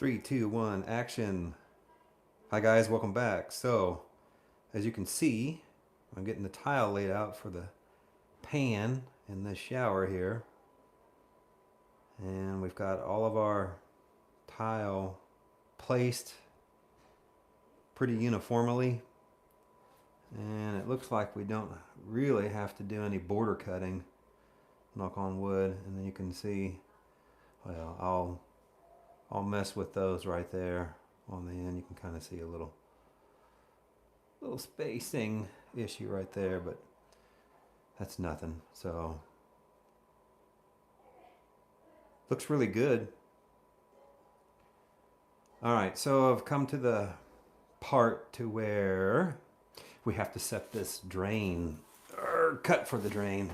Three, two, one, action. Hi guys, welcome back. So, as you can see, I'm getting the tile laid out for the pan in this shower here. And we've got all of our tile placed pretty uniformly. And it looks like we don't really have to do any border cutting, knock on wood. And then you can see, well, I'll mess with those right there on the end. You can kind of see a little spacing issue right there, but that's nothing. So looks really good. All right, so I've come to the part to where we have to set this drain or cut for the drain.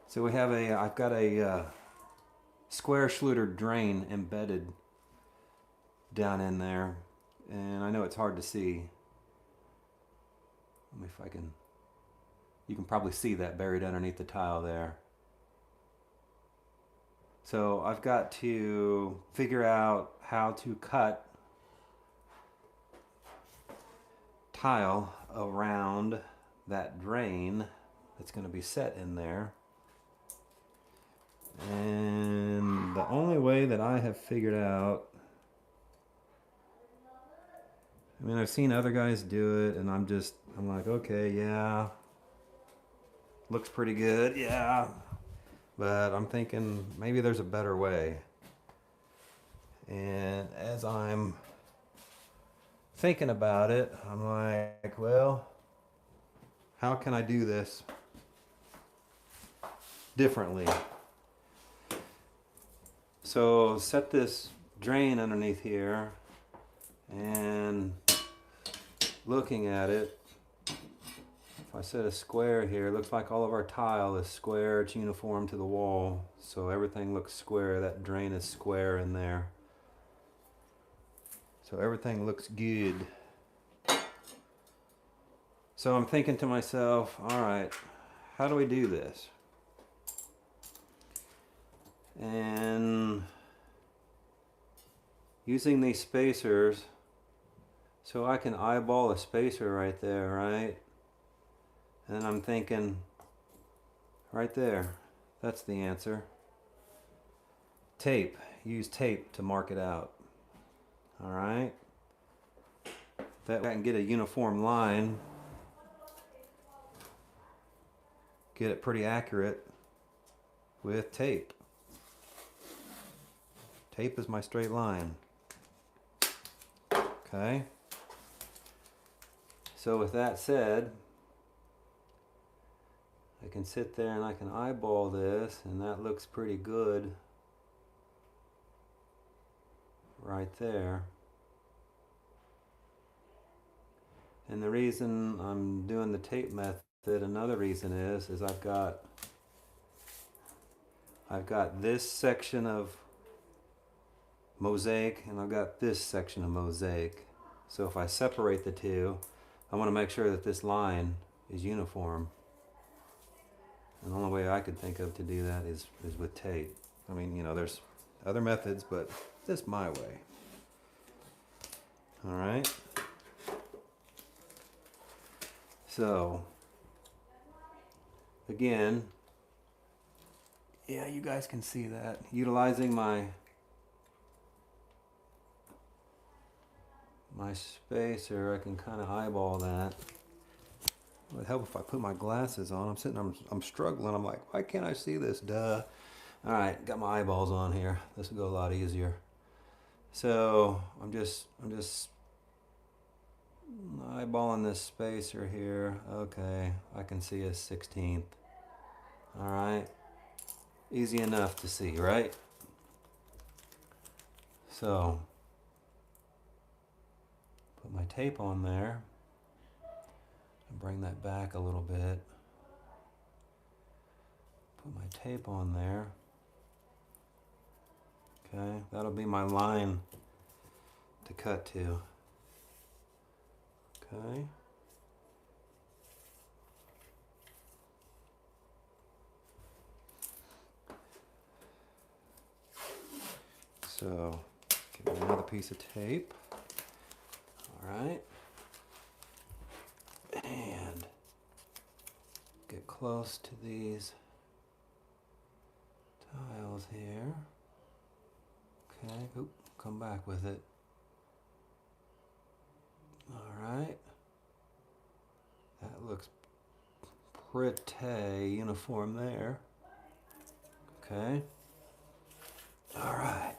So we have I've got a square Schluter drain embedded down in there, and I know it's hard to see. Let me if I can. You can probably see that buried underneath the tile there. So I've got to figure out how to cut tile around that drain that's going to be set in there. And the only way that I have figured out, I mean, I've seen other guys do it, and I'm like, okay, yeah, looks pretty good, yeah. But I'm thinking maybe there's a better way. And as I'm thinking about it, I'm like, well, how can I do this differently? So set this drain underneath here, and looking at it, if I set a square here, it looks like all of our tile is square. It's uniform to the wall, so everything looks square. That drain is square in there, so everything looks good. So I'm thinking to myself, all right, how do we do this? And using these spacers, so I can eyeball a spacer right there, right? And I'm thinking, right there, that's the answer. Tape, use tape to mark it out. All right? That way I can get a uniform line, get it pretty accurate with tape. Tape is my straight line. Okay? So with that said, I can sit there and I can eyeball this, and that looks pretty good right there. And the reason I'm doing the tape method, another reason is I've got this section of mosaic and I've got this section of mosaic. So if I separate the two, I want to make sure that this line is uniform. And the only way I could think of to do that is with tape. I mean, you know, there's other methods, but this is my way. All right. So, again, yeah, you guys can see that. Utilizing my spacer, I can kind of eyeball that. It would help if I put my glasses on. I'm struggling. I'm like, why can't I see this? Duh. All right, got my eyeballs on here. This will go a lot easier. So I'm just eyeballing this spacer here. Okay, I can see a 16th. All right, easy enough to see, right? So put my tape on there. Bring that back a little bit. Put my tape on there. Okay, that'll be my line to cut to. Okay. So, get Another piece of tape. All right. And get close to these tiles here. Okay, oop, come back with it. All right. That looks pretty uniform there. Okay. All right.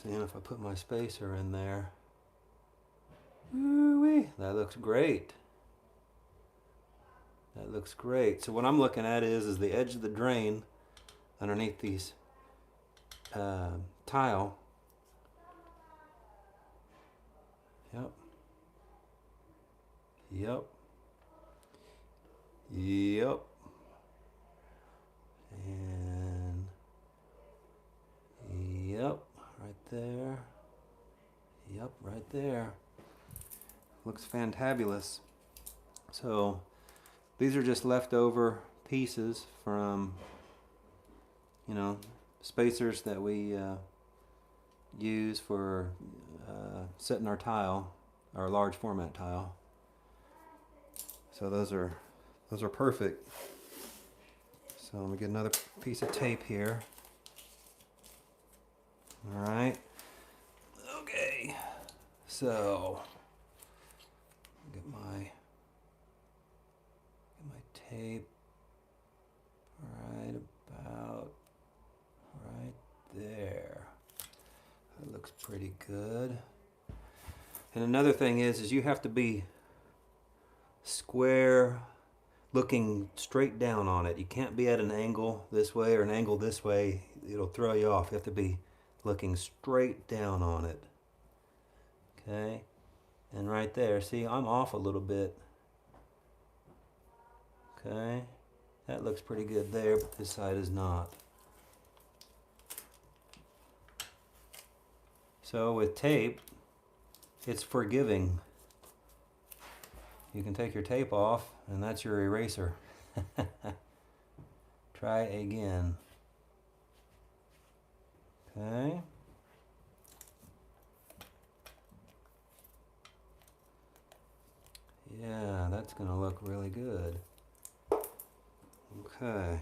Seeing if I put my spacer in there. Ooh-wee, that looks great. That looks great. So what I'm looking at is the edge of the drain underneath these tile. Yep. Yep. Yep. And yep, right there. Yep, right there. Looks fantabulous. So these are just leftover pieces from, you know, spacers that we use for setting our tile, our large format tile. So those are perfect. So let me get another piece of tape here. All right. Okay. So get my tape right about right there. That looks pretty good. And another thing is you have to be square, looking straight down on it. You can't be at an angle this way or an angle this way. It'll throw you off. You have to be looking straight down on it. Okay? And right there, see, I'm off a little bit. Okay? That looks pretty good there, but this side is not. So with tape, it's forgiving. You can take your tape off, and that's your eraser. Try again. Okay. Yeah, that's going to look really good. Okay.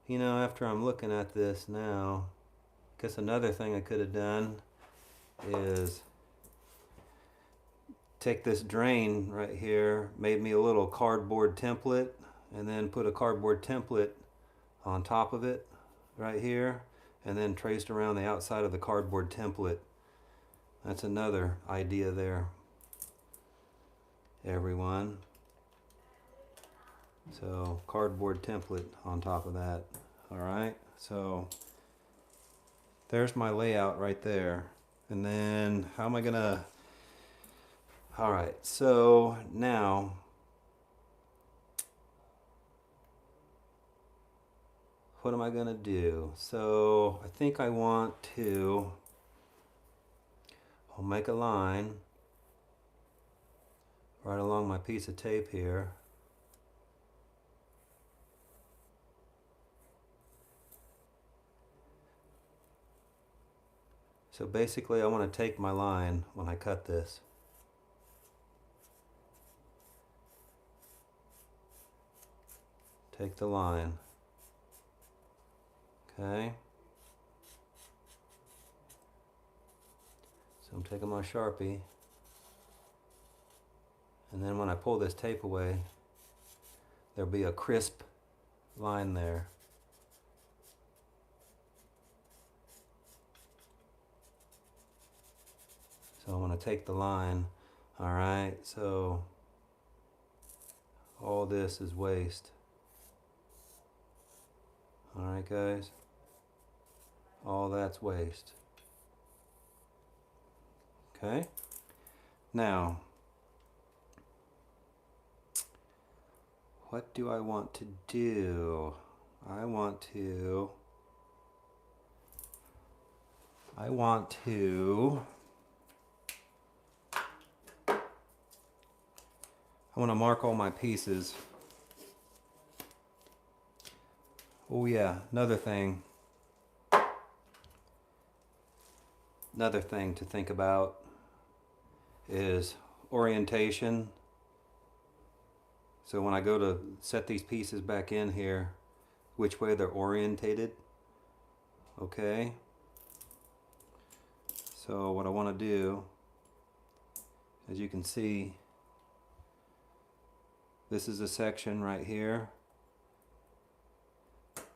You know, after I'm looking at this now, I guess another thing I could have done is take this drain right here, made me a little cardboard template, and then put a cardboard template on top of it right here, and then traced around the outside of the cardboard template. That's another idea there, everyone. So cardboard template on top of that. All right, so there's my layout right there. And then how am I gonna, all right, so now what am I gonna do? So I think I want to, I'll make a line right along my piece of tape here. So basically I want to take my line when I cut this. Take the line. Okay. So I'm taking my Sharpie. And then when I pull this tape away, there'll be a crisp line there. So I'm going to take the line. All right, so all this is waste. All right, guys, all that's waste. Okay, now what do I want to do? I want to mark all my pieces. Oh yeah, another thing to think about is orientation. So when I go to set these pieces back in here, which way they're orientated. Okay. So what I want to do, as you can see, this is a section right here.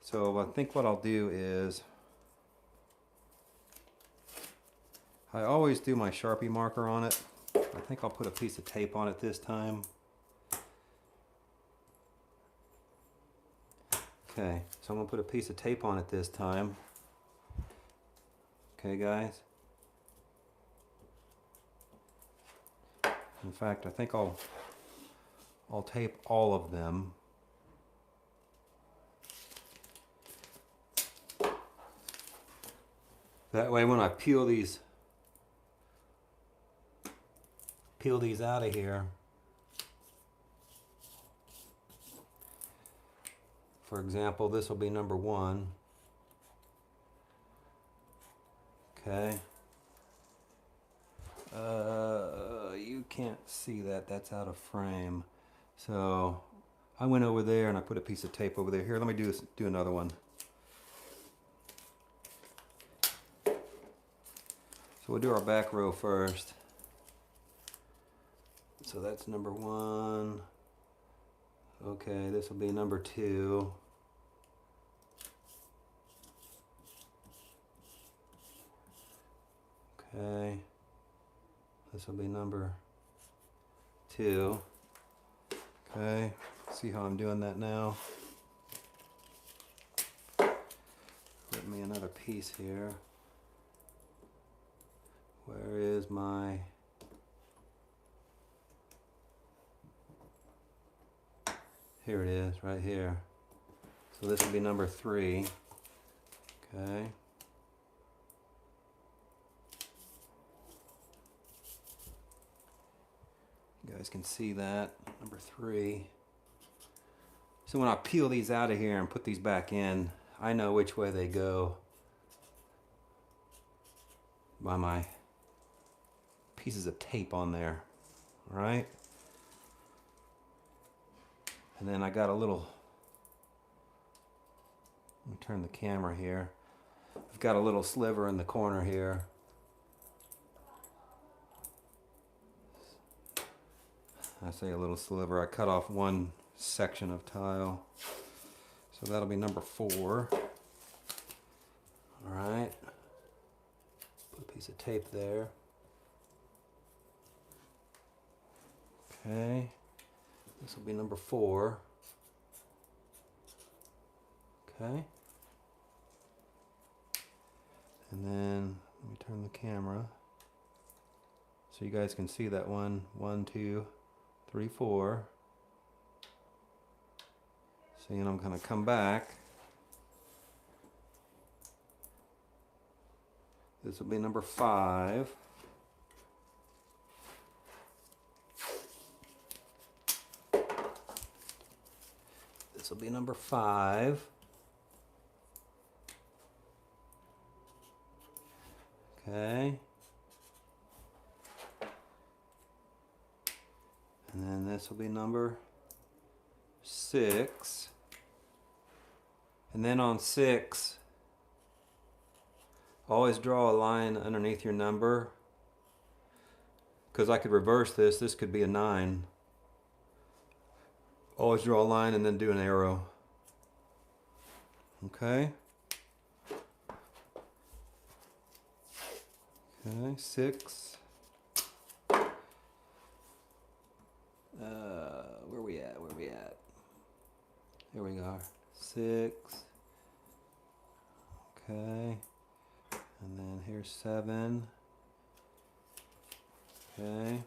So I think what I'll do is, I always do my Sharpie marker on it. I think I'll put a piece of tape on it this time. Okay, so I'm going to put a piece of tape on it this time. Okay, guys. In fact, I think I'll tape all of them. That way when I peel these out of here, for example, this will be number 1. Okay. You can't see that. That's out of frame. So I went over there and I put a piece of tape over there. Here, let me do another one. So we'll do our back row first. So that's number 1. Okay, this will be number 2. Okay, this will be number 2. Okay, see how I'm doing that now? Put me another piece here. Where is my... Here it is, right here. So this will be number 3. Okay. You guys can see that, number 3. So when I peel these out of here and put these back in, I know which way they go by my pieces of tape on there, all right? And then I got a little, let me turn the camera here. I've got a little sliver in the corner here. I say a little sliver, I cut off one section of tile. So that'll be number 4. All right, put a piece of tape there. Okay, this will be number 4. Okay, and then let me turn the camera so you guys can see that 1, 2, 3, 4. See, and I'm going to come back. This will be number 5. This will be number 5. Okay. And then this will be number 6. And then on 6, always draw a line underneath your number, because I could reverse this. This could be a 9. Always draw a line and then do an arrow. Okay. Okay, 6. Where we at? Where we at? Here we are. 6. Okay. And then here's 7. Okay.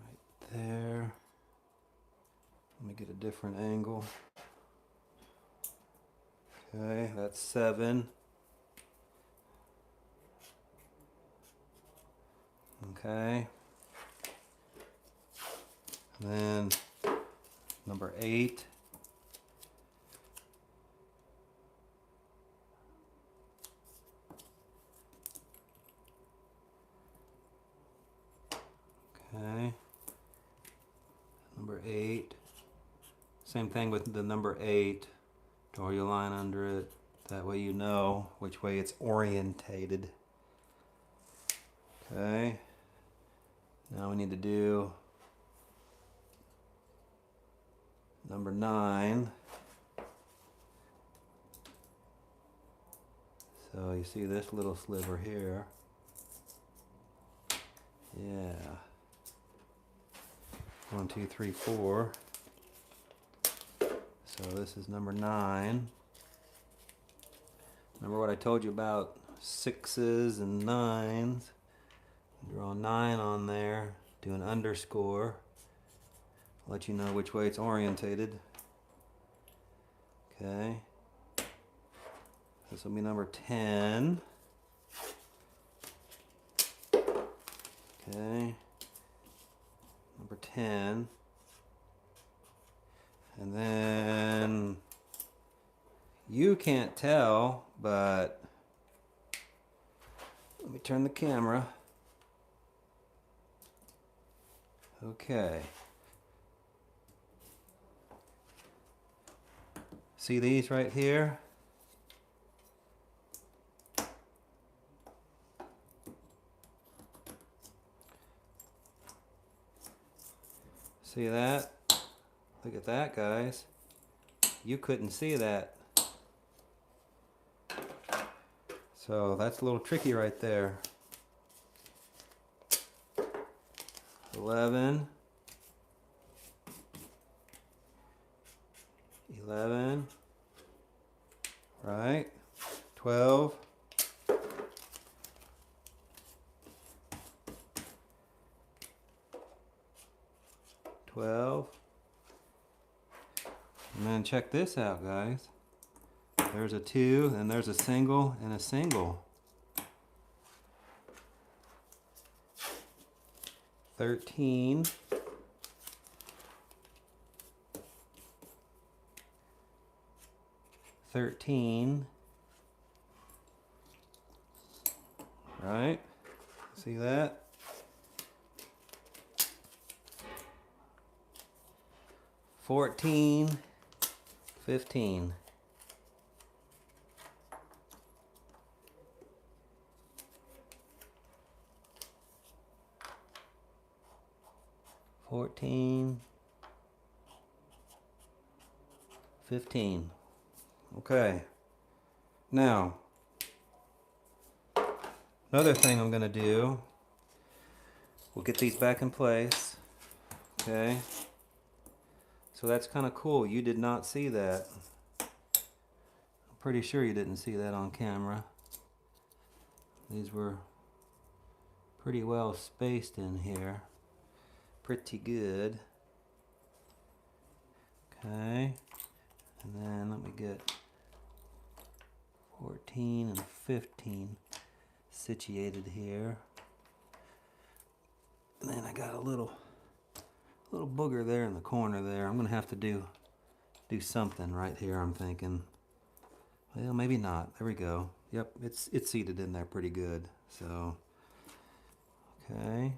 Right there. Let me get a different angle. Okay, that's 7. Okay. And then number 8. Okay, number 8. Same thing with the number 8. Draw your line under it. That way you know which way it's orientated. Okay. Now we need to do number 9. So you see this little sliver here. Yeah. 1, 2, 3, 4. So this is number 9. Remember what I told you about 6s and 9s? Draw a 9 on there, do an underscore, let you know which way it's orientated. Okay. This will be number 10. Okay. Number 10. And then you can't tell, but let me turn the camera. Okay. See these right here? See that? Look at that, guys. You couldn't see that. So that's a little tricky right there. 11. 11. Right. 12. 12. And then check this out, guys. There's a 2, and there's a single and a single. 13. 13. Right? See that? 14. 15. 14. 15. Okay. Now, another thing I'm going to do, we'll get these back in place. Okay. So that's kind of cool. You did not see that. I'm pretty sure you didn't see that on camera. These were pretty well spaced in here. Pretty good. Okay. And then let me get 14 and 15 situated here. And then I got a little booger there in the corner there. I'm gonna have to do something right here, I'm thinking. Well, maybe not. There we go. Yep, it's seated in there pretty good. So, okay.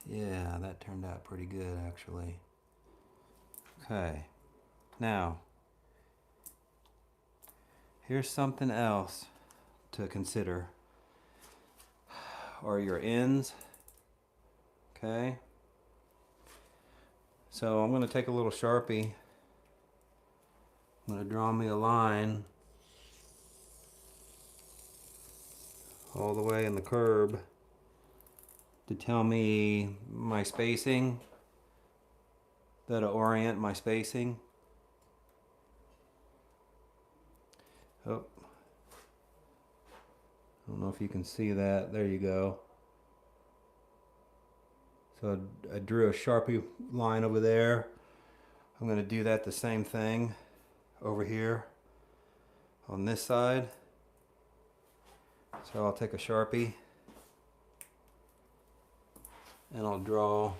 Yeah, that turned out pretty good actually. Okay. Now, here's something else to consider. Are your ends. Okay. So I'm going to take a little Sharpie. I'm going to draw me a line all the way in the curb to tell me my spacing, that'll orient my spacing. Oh, I don't know if you can see that. There you go. So I drew a Sharpie line over there. I'm going to do that the same thing over here on this side. So I'll take a Sharpie and I'll draw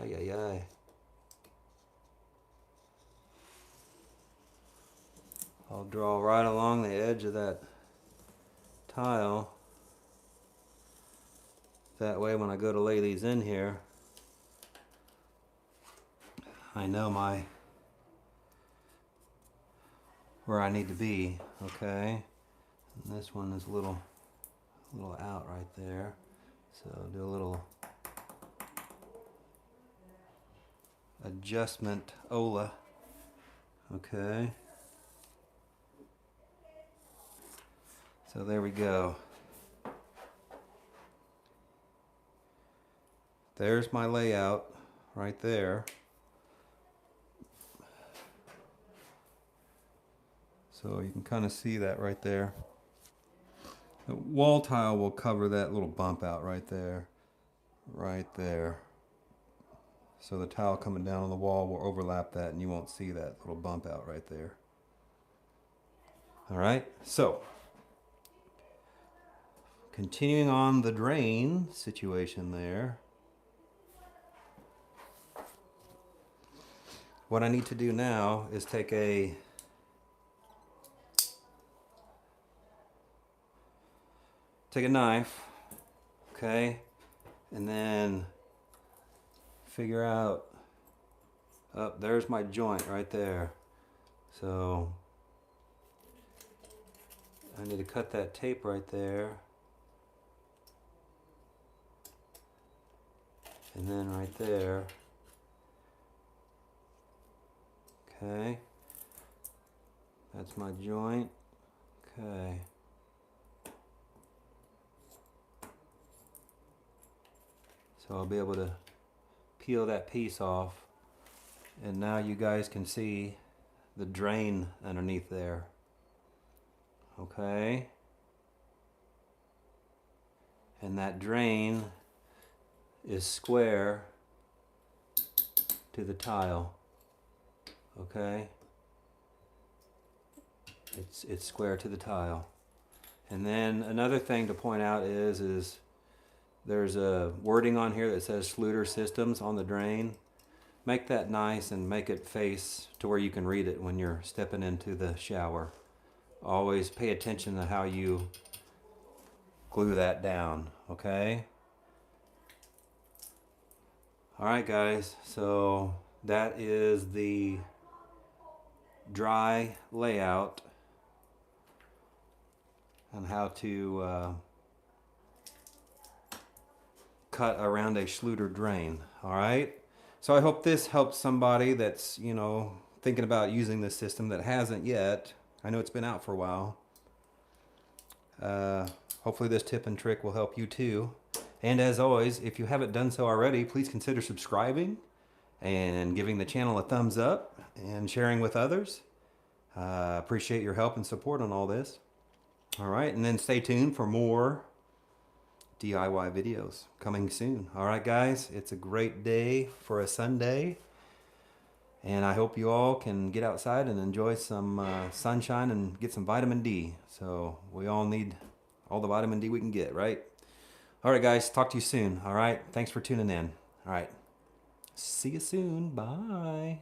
Ay, ay, ay. I'll draw right along the edge of that tile. That way when I go to lay these in here, I know where I need to be, okay? And this one is a little out right there. So do a little adjustment Ola, okay? So there we go. There's my layout right there. So you can kind of see that right there. The wall tile will cover that little bump out right there. Right there. So the tile coming down on the wall will overlap that and you won't see that little bump out right there. Alright, so continuing on the drain situation there. What I need to do now is take a knife, okay, and then figure out, oh, there's my joint right there. So I need to cut that tape right there. And then right there. Okay. That's my joint. Okay. So I'll be able to peel that piece off. And now you guys can see the drain underneath there. Okay. And that drain is square to the tile. Okay. It's square to the tile. And then another thing to point out is there's a wording on here that says Schluter Systems on the drain. Make that nice and make it face to where you can read it when you're stepping into the shower. Always pay attention to how you glue that down, okay? Alright guys, so that is the dry layout on how to cut around a Schluter drain. Alright, so I hope this helps somebody that's, you know, thinking about using this system that hasn't yet. I know it's been out for a while. Hopefully this tip and trick will help you too. And as always, if you haven't done so already, please consider subscribing and giving the channel a thumbs up and sharing with others. Appreciate your help and support on all this. All right, and then stay tuned for more DIY videos coming soon. All right, guys, it's a great day for a Sunday. And I hope you all can get outside and enjoy some sunshine and get some vitamin D. So we all need all the vitamin D we can get, right? All right, guys, talk to you soon. All right, thanks for tuning in. All right, see you soon. Bye.